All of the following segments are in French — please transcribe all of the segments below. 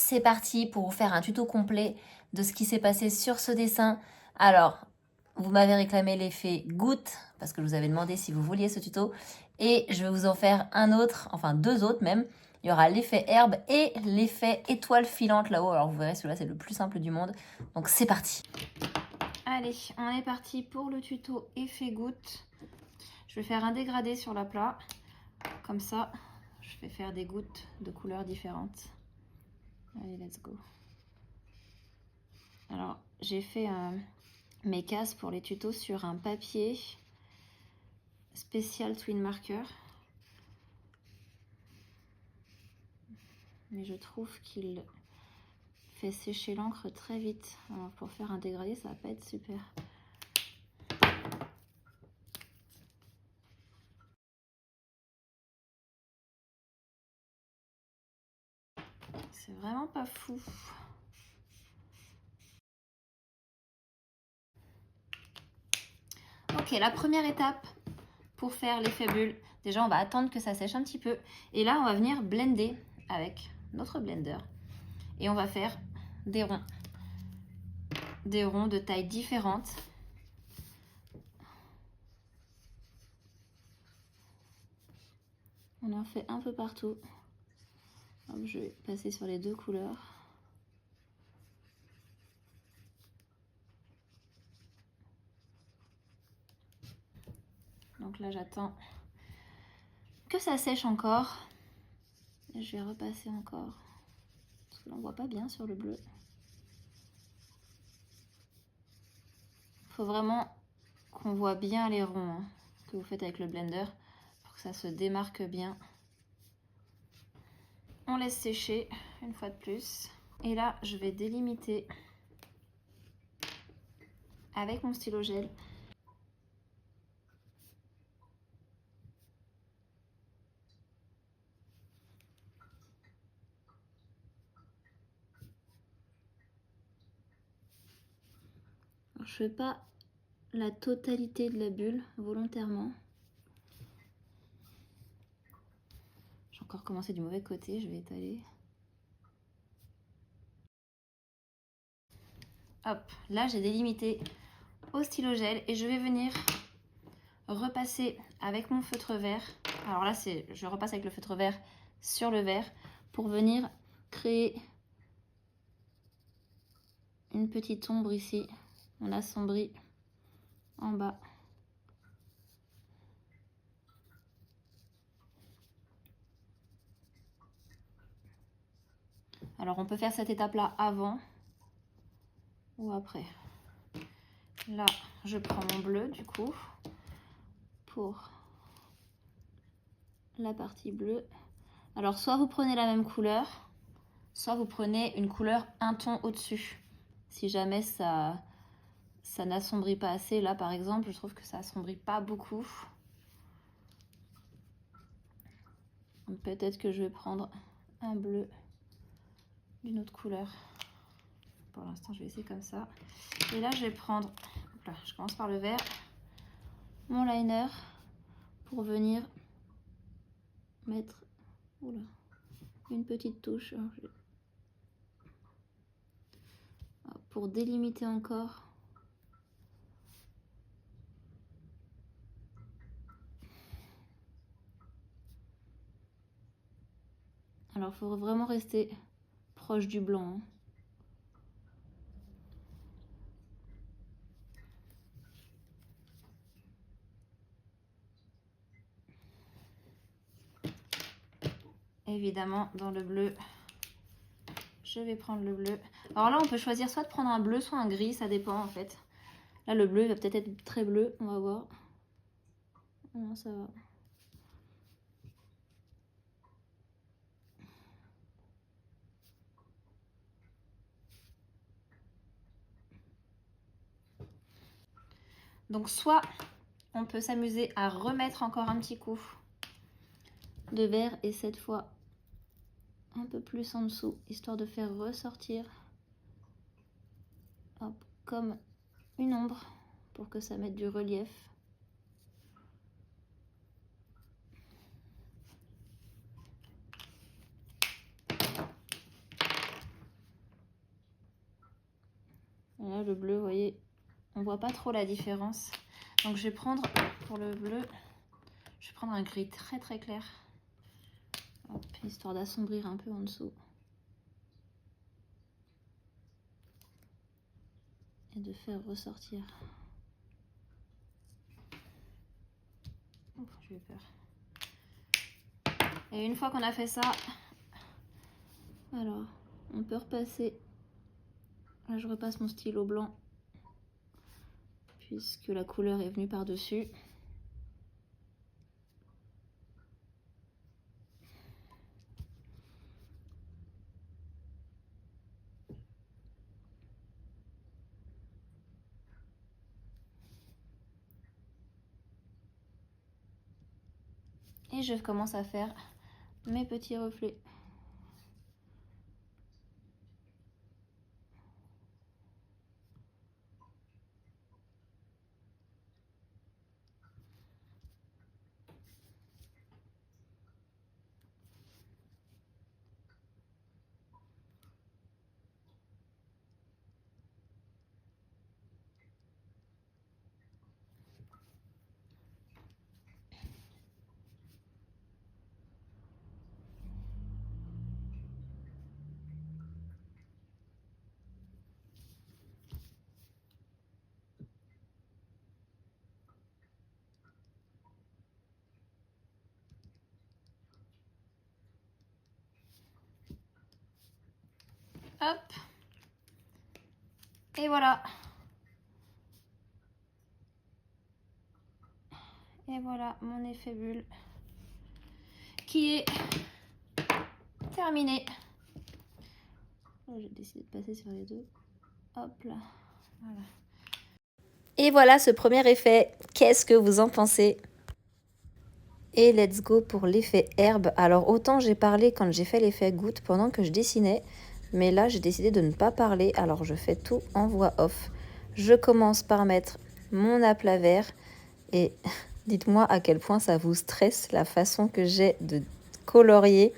c'est parti pour vous faire un tuto complet de ce qui s'est passé sur ce dessin. Alors, vous m'avez réclamé l'effet goutte, parce que je vous avais demandé si vous vouliez ce tuto, et je vais vous en faire un autre, enfin 2 autres même. Il y aura l'effet herbe et l'effet étoile filante là-haut. Alors vous verrez, celui-là c'est le plus simple du monde. Donc c'est parti. Allez, on est parti pour le tuto effet goutte. Je vais faire un dégradé sur la plat. Comme ça, je vais faire des gouttes de couleurs différentes. Allez, let's go. Alors, j'ai fait mes cases pour les tutos sur un papier spécial Twin Marker. Mais je trouve qu'il fait sécher l'encre très vite. Alors, pour faire un dégradé, ça va pas être super. C'est vraiment pas fou. Ok, la première étape pour faire l'effet bulle, déjà on va attendre que ça sèche un petit peu. Et là, on va venir blender avec notre blender. Et on va faire des ronds. Des ronds de tailles différentes. On en fait un peu partout. Hop, je vais passer sur les 2 couleurs. Donc là, j'attends que ça sèche encore. Et je vais repasser encore. Parce que là, on voit pas bien sur le bleu. Il faut vraiment qu'on voit bien les ronds que vous faites avec le blender pour que ça se démarque bien. On laisse sécher une fois de plus. Et là, je vais délimiter avec mon stylo gel. Alors, je fais pas la totalité de la bulle volontairement. J'ai encore commencé du mauvais côté, je vais étaler. Hop, là j'ai délimité au stylo gel et je vais venir repasser avec mon feutre vert. Alors là, je repasse avec le feutre vert sur le vert pour venir créer une petite ombre ici. On assombrit en bas. Alors on peut faire cette étape-là avant ou après. Là, je prends mon bleu du coup pour la partie bleue. Alors soit vous prenez la même couleur, soit vous prenez une couleur un ton au-dessus. Si jamais ça n'assombrit pas assez, là par exemple, je trouve que ça assombrit pas beaucoup. Peut-être que je vais prendre un bleu d'une autre couleur. Pour l'instant, je vais essayer comme ça. Et là, je vais prendre, là, je commence par le vert, mon liner pour venir mettre une petite touche. Pour délimiter encore. Alors, il faut vraiment rester proche du blanc. Évidemment, dans le bleu, je vais prendre le bleu. Alors là, on peut choisir soit de prendre un bleu, soit un gris, ça dépend en fait. Là, le bleu va peut-être être très bleu, on va voir. Non, ça va. Donc soit on peut s'amuser à remettre encore un petit coup de vert et cette fois un peu plus en dessous, histoire de faire ressortir comme une ombre pour que ça mette du relief. Et là, le bleu, vous voyez, on voit pas trop la différence. Donc je vais prendre, pour le bleu, je vais prendre un gris très très clair. Hop, histoire d'assombrir un peu en dessous. Et de faire ressortir. Ouh, j'ai eu peur. Et une fois qu'on a fait ça, alors on peut repasser. Là je repasse mon stylo blanc puisque la couleur est venue par-dessus. Et je commence à faire mes petits reflets. Hop. Et voilà. Et voilà mon effet bulle qui est terminé. J'ai décidé de passer sur les deux. Hop là. Voilà. Et voilà ce premier effet. Qu'est-ce que vous en pensez? Et let's go pour l'effet herbe. Alors autant j'ai parlé quand j'ai fait l'effet goutte pendant que je dessinais, mais là j'ai décidé de ne pas parler, alors je fais tout en voix off. Je commence par mettre mon aplat vert et dites-moi à quel point ça vous stresse la façon que j'ai de colorier.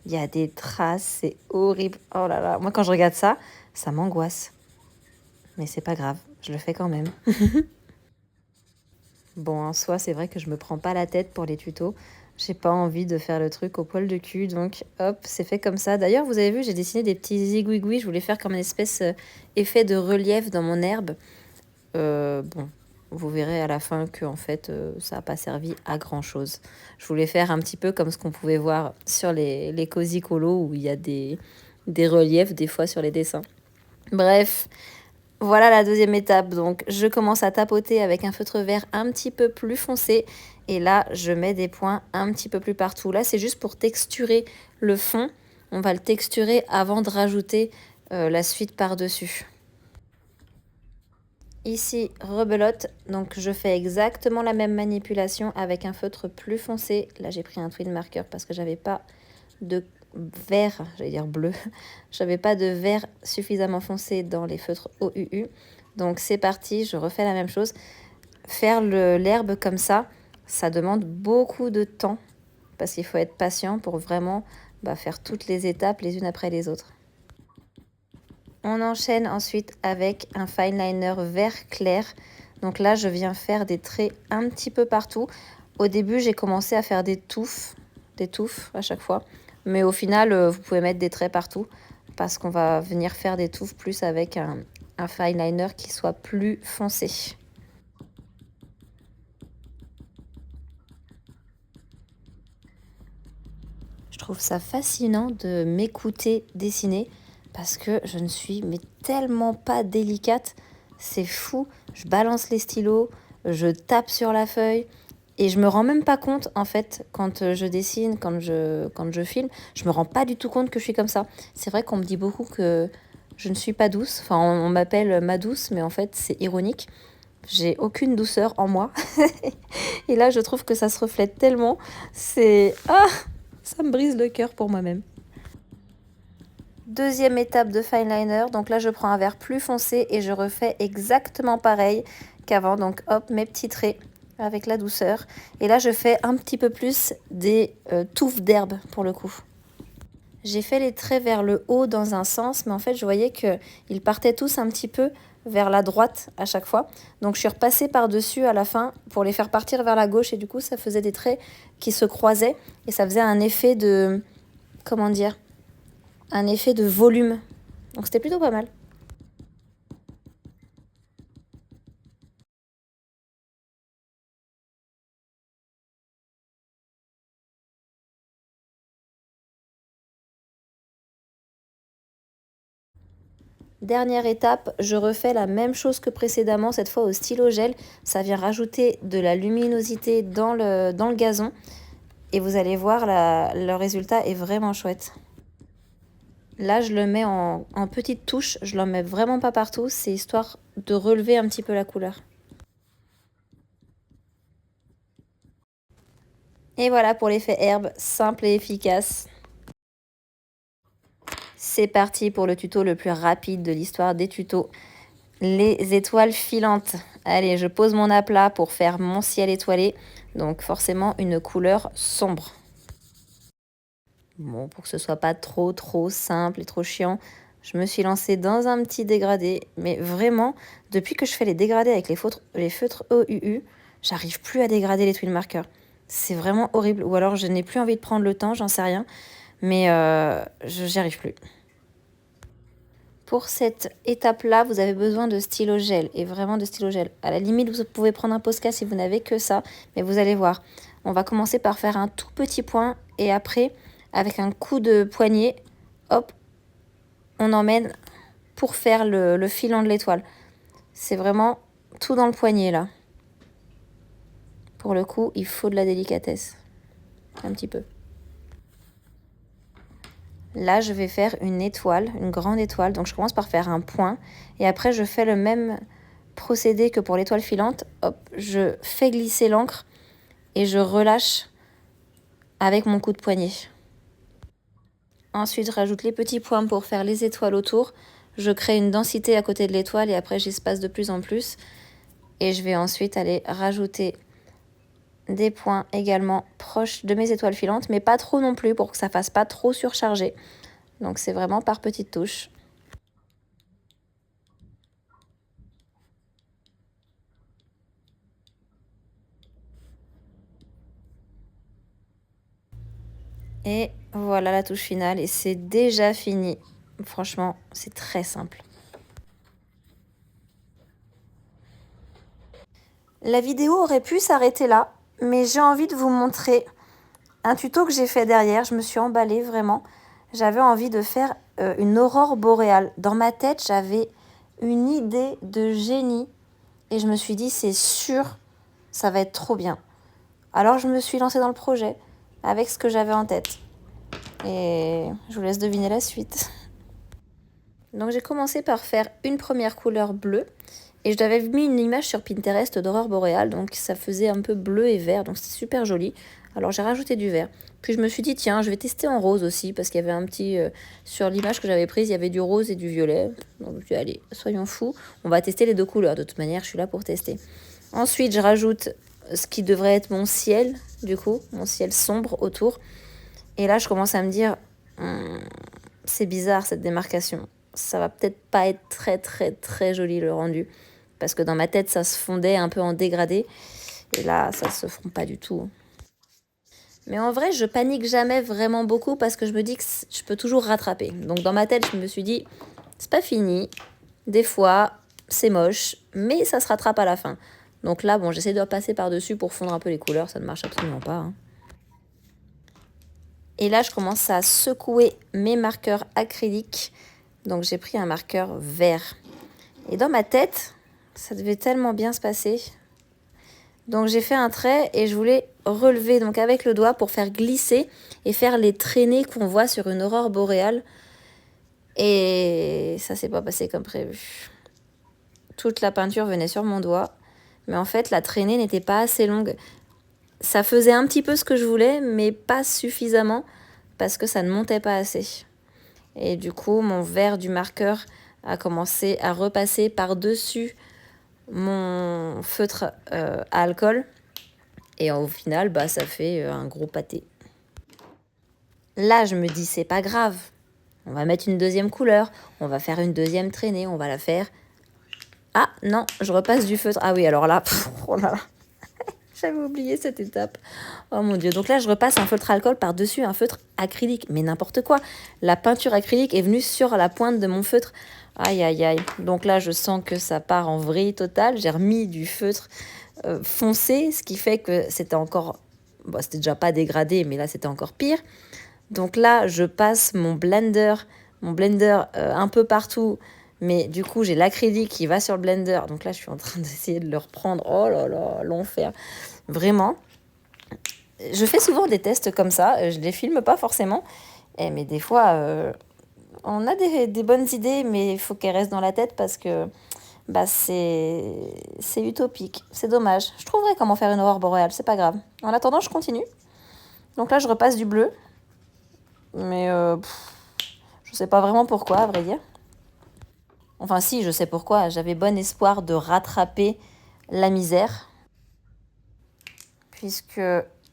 Il y a des traces, c'est horrible. Oh là là, moi quand je regarde ça, ça m'angoisse. Mais c'est pas grave, je le fais quand même. Bon, en soi, c'est vrai que je me prends pas la tête pour les tutos. J'ai pas envie de faire le truc au poil de cul, donc hop, c'est fait comme ça. D'ailleurs, vous avez vu, j'ai dessiné des petits zigouigouis. Je voulais faire comme une espèce effet de relief dans mon herbe. Bon, vous verrez à la fin que en fait, ça n'a pas servi à grand chose. Je voulais faire un petit peu comme ce qu'on pouvait voir sur les Cozy Colo où il y a des reliefs des fois sur les dessins. Bref. Voilà la deuxième étape, donc je commence à tapoter avec un feutre vert un petit peu plus foncé et là je mets des points un petit peu plus partout. Là c'est juste pour texturer le fond, on va le texturer avant de rajouter la suite par-dessus. Ici rebelote, donc je fais exactement la même manipulation avec un feutre plus foncé. Là j'ai pris un twin marker parce que j'avais pas de vert, j'allais dire bleu, j'avais pas de vert suffisamment foncé dans les feutres OUU. Donc c'est parti, je refais la même chose. Faire l'herbe comme ça demande beaucoup de temps parce qu'il faut être patient pour vraiment faire toutes les étapes les unes après les autres. On enchaîne ensuite avec un fine liner vert clair. Donc là, je viens faire des traits un petit peu partout. Au début, j'ai commencé à faire des touffes à chaque fois. Mais au final, vous pouvez mettre des traits partout parce qu'on va venir faire des touffes plus avec un fine liner qui soit plus foncé. Je trouve ça fascinant de m'écouter dessiner parce que je ne suis mais tellement pas délicate. C'est fou. Je balance les stylos, je tape sur la feuille. Et je me rends même pas compte, en fait, quand je dessine, quand je filme, je me rends pas du tout compte que je suis comme ça. C'est vrai qu'on me dit beaucoup que je ne suis pas douce. Enfin, on m'appelle ma douce, mais en fait, c'est ironique. J'ai aucune douceur en moi. Et là, je trouve que ça se reflète tellement. C'est... Ah, ça me brise le cœur pour moi-même. Deuxième étape de fine liner. Donc là, je prends un vert plus foncé et je refais exactement pareil qu'avant. Donc hop, mes petits traits avec la douceur. Et là, je fais un petit peu plus des touffes d'herbe pour le coup. J'ai fait les traits vers le haut dans un sens, mais en fait, je voyais qu'ils partaient tous un petit peu vers la droite à chaque fois. Donc, je suis repassée par-dessus à la fin pour les faire partir vers la gauche. Et du coup, ça faisait des traits qui se croisaient. Et ça faisait un effet de... Comment dire? Un effet de volume. Donc, c'était plutôt pas mal. Dernière étape, je refais la même chose que précédemment, cette fois au stylo gel. Ça vient rajouter de la luminosité dans le gazon. Et vous allez voir, le résultat est vraiment chouette. Là, je le mets en petites touches. Je ne l'en mets vraiment pas partout. C'est histoire de relever un petit peu la couleur. Et voilà pour l'effet herbe, simple et efficace. C'est parti pour le tuto le plus rapide de l'histoire des tutos. Les étoiles filantes. Allez, je pose mon aplat pour faire mon ciel étoilé. Donc forcément une couleur sombre. Bon, pour que ce soit pas trop simple et trop chiant, je me suis lancée dans un petit dégradé. Mais vraiment, depuis que je fais les dégradés avec les feutres OUU, j'arrive plus à dégrader les twin markers. C'est vraiment horrible. Ou alors je n'ai plus envie de prendre le temps, j'en sais rien. Mais j'y arrive plus. Pour cette étape-là, vous avez besoin de stylo gel, et vraiment de stylo gel. À la limite, vous pouvez prendre un Posca si vous n'avez que ça, mais vous allez voir. On va commencer par faire un tout petit point, et après, avec un coup de poignet, hop, on emmène pour faire le filant de l'étoile. C'est vraiment tout dans le poignet, là. Pour le coup, il faut de la délicatesse. Un petit peu. Là, je vais faire une étoile, une grande étoile. Donc, je commence par faire un point. Et après, je fais le même procédé que pour l'étoile filante. Hop, je fais glisser l'encre et je relâche avec mon coup de poignet. Ensuite, je rajoute les petits points pour faire les étoiles autour. Je crée une densité à côté de l'étoile et après, j'espace de plus en plus. Et je vais ensuite aller rajouter des points également proches de mes étoiles filantes, mais pas trop non plus pour que ça fasse pas trop surchargé. Donc, c'est vraiment par petites touches. Et voilà la touche finale et c'est déjà fini. Franchement, c'est très simple. La vidéo aurait pu s'arrêter là, mais j'ai envie de vous montrer un tuto que j'ai fait derrière. Je me suis emballée vraiment. J'avais envie de faire une aurore boréale. Dans ma tête, j'avais une idée de génie et je me suis dit, c'est sûr, ça va être trop bien. Alors je me suis lancée dans le projet avec ce que j'avais en tête. Et je vous laisse deviner la suite. Donc j'ai commencé par faire une première couleur bleue et je t'avais mis une image sur Pinterest d'aurore boréale, donc ça faisait un peu bleu et vert, donc c'était super joli. Alors j'ai rajouté du vert. Puis je me suis dit tiens, je vais tester en rose aussi parce qu'il y avait un petit sur l'image que j'avais prise, il y avait du rose et du violet. Donc je me suis dit allez, soyons fous, on va tester les deux couleurs. De toute manière, je suis là pour tester. Ensuite, je rajoute ce qui devrait être mon ciel, du coup, mon ciel sombre autour. Et là, je commence à me dire c'est bizarre cette démarcation. Ça va peut-être pas être très joli le rendu. Parce que dans ma tête, ça se fondait un peu en dégradé. Et là, ça se fond pas du tout. Mais en vrai, je panique jamais vraiment beaucoup parce que je me dis que je peux toujours rattraper. Donc dans ma tête, je me suis dit, c'est pas fini. Des fois, c'est moche, mais ça se rattrape à la fin. Donc là, bon, j'essaie de passer par-dessus pour fondre un peu les couleurs. Ça ne marche absolument pas. Et là, je commence à secouer mes marqueurs acryliques. Donc j'ai pris un marqueur vert. Et dans ma tête, ça devait tellement bien se passer. Donc j'ai fait un trait et je voulais relever donc avec le doigt pour faire glisser et faire les traînées qu'on voit sur une aurore boréale. Et ça s'est pas passé comme prévu. Toute la peinture venait sur mon doigt, mais en fait la traînée n'était pas assez longue. Ça faisait un petit peu ce que je voulais, mais pas suffisamment parce que ça ne montait pas assez. Et du coup, mon verre du marqueur a commencé à repasser par-dessus mon feutre à alcool. Et au final, ça fait un gros pâté. Là, je me dis, c'est pas grave. On va mettre une deuxième couleur. On va faire une deuxième traînée. On va la faire. Ah non, je repasse du feutre. Ah oui, alors là, oh là là. J'avais oublié cette étape. Oh mon Dieu. Donc là, je repasse un feutre alcool par-dessus un feutre acrylique. Mais n'importe quoi. La peinture acrylique est venue sur la pointe de mon feutre. Aïe, aïe, aïe. Donc là, je sens que ça part en vrille totale. J'ai remis du feutre foncé, ce qui fait que c'était encore... Bon, c'était déjà pas dégradé, mais là, c'était encore pire. Donc là, je passe mon blender un peu partout. Mais du coup, j'ai l'acrylique qui va sur le blender. Donc là, je suis en train d'essayer de le reprendre. Oh là là, l'enfer. Vraiment. Je fais souvent des tests comme ça. Je les filme pas forcément. Mais des fois, on a des bonnes idées, mais il faut qu'elles restent dans la tête parce que bah, c'est utopique. C'est dommage. Je trouverai comment faire une aurore boréale. C'est pas grave. En attendant, je continue. Donc là, je repasse du bleu. Mais je sais pas vraiment pourquoi, à vrai dire. Enfin si, je sais pourquoi. J'avais bon espoir de rattraper la misère. Puisque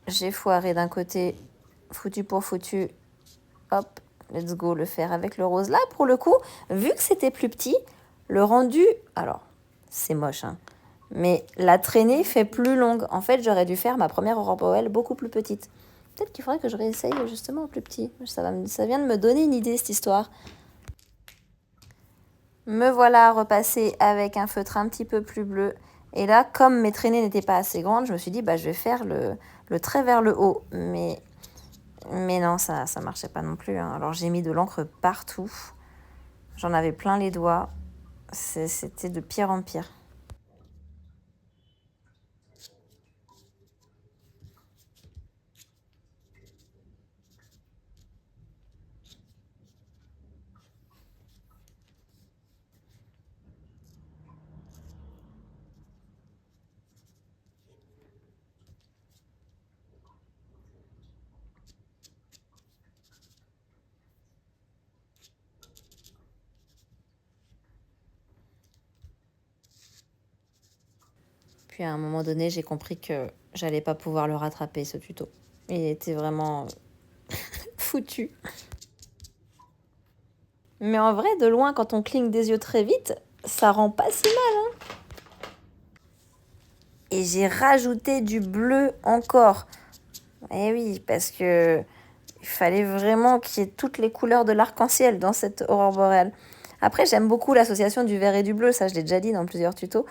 j'ai foiré d'un côté, foutu pour foutu. Hop, let's go le faire avec le rose. Là, pour le coup, vu que c'était plus petit, le rendu... Alors, c'est moche, hein. Mais la traînée fait plus longue. En fait, j'aurais dû faire ma première aurore boréale beaucoup plus petite. Peut-être qu'il faudrait que je réessaye justement plus petit. Ça vient de me donner une idée, cette histoire. Me voilà repassée avec un feutre un petit peu plus bleu. Et là, comme mes traînées n'étaient pas assez grandes, je me suis dit, bah, je vais faire le trait vers le haut. Mais non, ça marchait pas non plus, hein. Alors, j'ai mis de l'encre partout. J'en avais plein les doigts. C'était de pire en pire. Puis à un moment donné, j'ai compris que j'allais pas pouvoir le rattraper, ce tuto. Il était vraiment foutu. Mais en vrai, de loin, quand on cligne des yeux très vite, ça rend pas si mal, hein. Et j'ai rajouté du bleu encore. Eh oui, parce que il fallait vraiment qu'il y ait toutes les couleurs de l'arc-en-ciel dans cette aurore boréale. Après, j'aime beaucoup l'association du vert et du bleu, ça je l'ai déjà dit dans plusieurs tutos.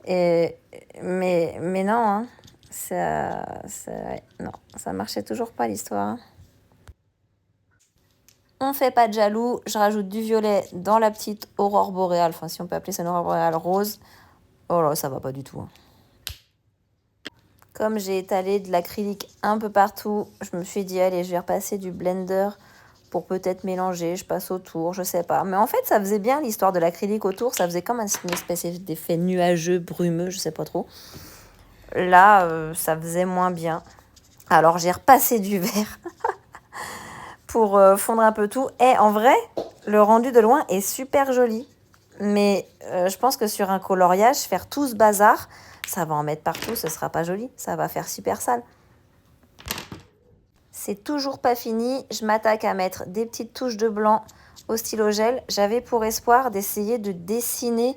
Mais non, hein, non, ça marchait toujours pas l'histoire, hein. On fait pas de jaloux, je rajoute du violet dans la petite aurore boréale, enfin si on peut appeler ça une aurore boréale rose. Oh là, ça va pas du tout, hein. Comme j'ai étalé de l'acrylique un peu partout, je me suis dit, allez, je vais repasser du blender pour peut-être mélanger, je passe autour, je sais pas. Mais en fait, ça faisait bien l'histoire de l'acrylique autour, ça faisait comme une espèce d'effet nuageux, brumeux, je sais pas trop. Là, ça faisait moins bien. Alors, j'ai repassé du vert pour fondre un peu tout. Et en vrai, le rendu de loin est super joli. Mais je pense que sur un coloriage, faire tout ce bazar, ça va en mettre partout, ce sera pas joli. Ça va faire super sale. C'est toujours pas fini. Je m'attaque à mettre des petites touches de blanc au stylo gel. J'avais pour espoir d'essayer de dessiner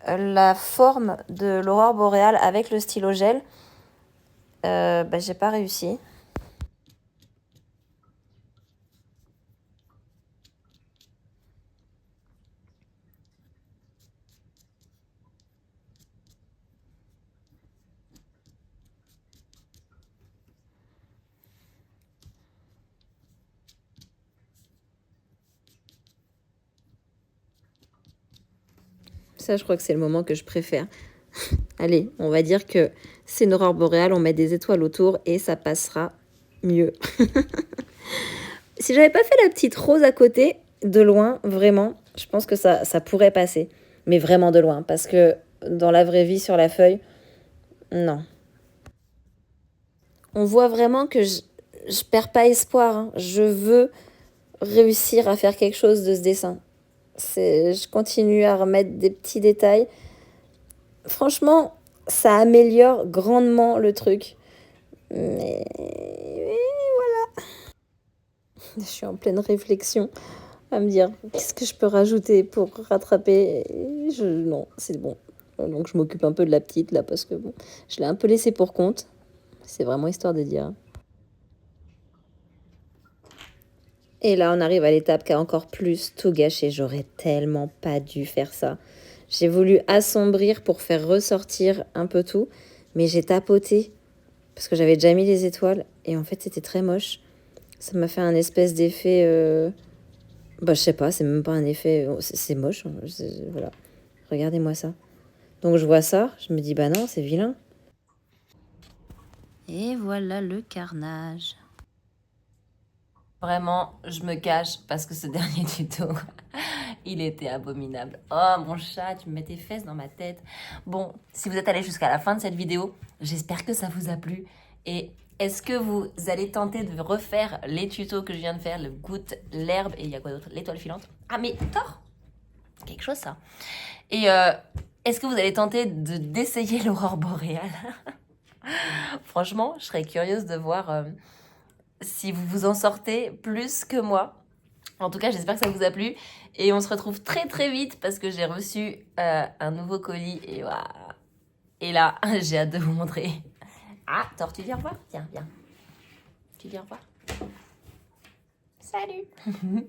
la forme de l'aurore boréale avec le stylo gel. J'ai pas réussi. Ça, je crois que c'est le moment que je préfère. Allez, on va dire que c'est une aurore boréale, on met des étoiles autour et ça passera mieux. Si j'avais pas fait la petite rose à côté, de loin, vraiment, je pense que ça pourrait passer. Mais vraiment de loin, parce que dans la vraie vie, sur la feuille, non. On voit vraiment que je perds pas espoir, hein. Je veux réussir à faire quelque chose de ce dessin. Je continue à remettre des petits détails. Franchement, ça améliore grandement le truc. Mais voilà. Je suis en pleine réflexion à me dire qu'est-ce que je peux rajouter pour rattraper. Non, c'est bon. Donc je m'occupe un peu de la petite là parce que bon, je l'ai un peu laissée pour compte. C'est vraiment histoire de dire. Et là, on arrive à l'étape qui a encore plus tout gâché. J'aurais tellement pas dû faire ça. J'ai voulu assombrir pour faire ressortir un peu tout, mais j'ai tapoté parce que j'avais déjà mis les étoiles et en fait, c'était très moche. Ça m'a fait un espèce d'effet. Bah, je sais pas, c'est même pas un effet. C'est moche. Hein. Voilà. Regardez-moi ça. Donc, je vois ça, je me dis, bah non, c'est vilain. Et voilà le carnage. Vraiment, je me cache parce que ce dernier tuto, il était abominable. Oh mon chat, tu me mets tes fesses dans ma tête. Bon, si vous êtes allé jusqu'à la fin de cette vidéo, j'espère que ça vous a plu. Et est-ce que vous allez tenter de refaire les tutos que je viens de faire, le goutte, l'herbe et il y a quoi d'autre? L'étoile filante. Ah mais Thor, quelque chose ça. Et est-ce que vous allez tenter d'essayer l'aurore boréale? Franchement, je serais curieuse de voir si vous vous en sortez plus que moi. En tout cas, j'espère que ça vous a plu. Et on se retrouve très très vite parce que j'ai reçu un nouveau colis. Et là, j'ai hâte de vous montrer. Ah, Thor, tu viens revoir? Tiens, viens. Tu viens revoir? Salut